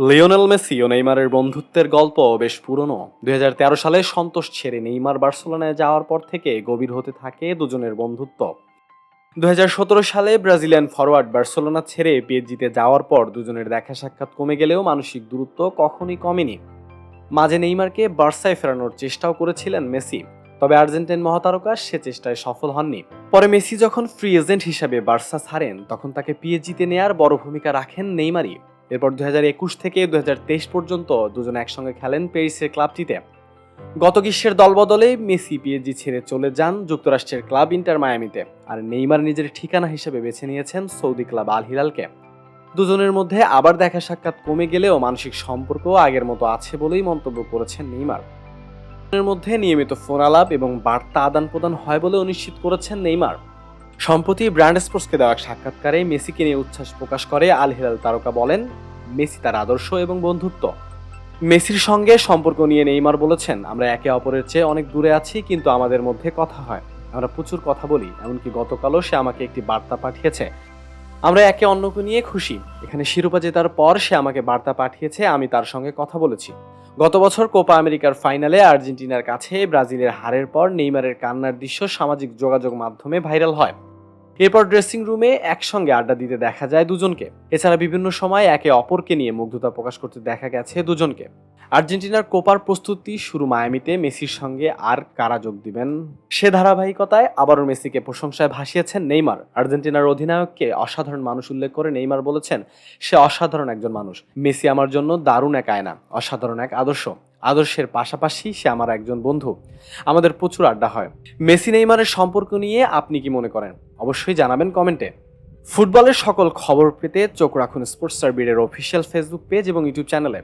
Lionel Messi ও নেইমারের বন্ধুত্বের গল্প বেশ পুরনো। ২০১৩ সালে সন্তোষ ছেড়ে নেইমার বার্সেলোনায় যাওয়ার পর থেকে গভীর হতে থাকে দুজনের বন্ধুত্ব। ২০১৭ সালে ব্রাজিলিয়ান ফরওয়ার্ড বার্সেলোনা ছেড়ে পিএসজিতে যাওয়ার পর দুজনের দেখা সাক্ষাৎ কমে গেলেও মানসিক দূরত্ব কখনই কমেনি। মাঝে নেইমারকে বার্সায় ফেরানোর চেষ্টাও করেছিলেন মেসি, তবে আর্জেন্টাইন মহাতারকা সে চেষ্টায় সফল হননি। পরে মেসি যখন ফ্রি এজেন্ট হিসাবে বার্সা ছাড়েন, তখন তাকে পিএসজিতে নেয়ার বড় ভূমিকা রাখেন নেইমারই। এরপর ২০২১ থেকে ২০২৩ পর্যন্ত দুজন একসঙ্গে খেলেন প্যারিসের ক্লাবটিতে। গত গ্রীষ্মের দলবদলে মেসি পিএসজি ছেড়ে চলে যান যুক্তরাষ্ট্রের ক্লাব ইন্টার মায়ামিতে, আর নেইমার নিজের ঠিকানা হিসেবে বেছে নিয়েছেন সৌদি ক্লাব আল হিলালকে। দুজনের মধ্যে আবার দেখা সাক্ষাৎ কমে গেলেও মানসিক সম্পর্ক আগের মতো আছে বলেই মন্তব্য করেছেন নেইমার। দুজনের মধ্যে নিয়মিত ফোন আলাপ এবং বার্তা আদান প্রদান হয় বলেও নিশ্চিত করেছেন নেইমার। সম্প্রতি ব্র্যান্ড স্পোর্টসকে দেওয়া এক সাক্ষাৎকারে মেসিকে নিয়ে উচ্ছ্বাস প্রকাশ করে আল হিলাল তারকা বলেন, মেসি তার আদর্শ এবং বন্ধুত্ব। মেসির সঙ্গে সম্পর্ক নিয়ে নেইমার বলেছেন, আমরা একে অপরের চেয়ে অনেক দূরে আছি, কিন্তু আমাদের মধ্যে কথা হয়, আমরা প্রচুর কথা বলি, এমনকি গতকালও সে আমাকে একটি বার্তা পাঠিয়েছে। আমরা একে অন্যকে নিয়ে খুশি। এখানে শিরোপা জেতার পর সে আমাকে বার্তা পাঠিয়েছে, আমি তার সঙ্গে কথা বলেছি। গত বছর কোপা আমেরিকার ফাইনালে আর্জেন্টিনার কাছে ব্রাজিলের হারের পর নেইমারের কান্নার দৃশ্য সামাজিক যোগাযোগ মাধ্যমে ভাইরাল হয়। এরপর ড্রেসিং রুমে একসঙ্গে আড্ডা দিতে দেখা যায় দুজনকে। এছাড়া বিভিন্ন সময় একে অপরকে নিয়ে মুগ্ধতা প্রকাশ করতে দেখা গেছে দুজনকে। আর্জেন্টিনার কোপার প্রস্তুতি শুরু মায়ামিতে মেসির সঙ্গে আর কারা যোগ দিবেন, সে ধারাবাহিকতায় আবারও মেসিকে প্রশংসায় ভাসিয়েছেন নেইমার। আর্জেন্টিনার অধিনায়ককে অসাধারণ মানুষ উল্লেখ করে নেইমার বলেছেন, সে অসাধারণ একজন মানুষ। মেসি আমার জন্য দারুণ এক আয়না, অসাধারণ এক আদর্শ। আদর্শের পাশাপাশি সে আমার একজন বন্ধু। আমাদের প্রচুর আড্ডা হয়। মেসি নেইমারের সম্পর্ক নিয়ে আপনি কি মনে করেন অবশ্যই জানাবেন কমেন্টে। ফুটবলের সকল খবর পেতে চোখ রাখুন স্পোর্টস সার্বিরের অফিসিয়াল ফেসবুক পেজ এবং ইউটিউব চ্যানেলে।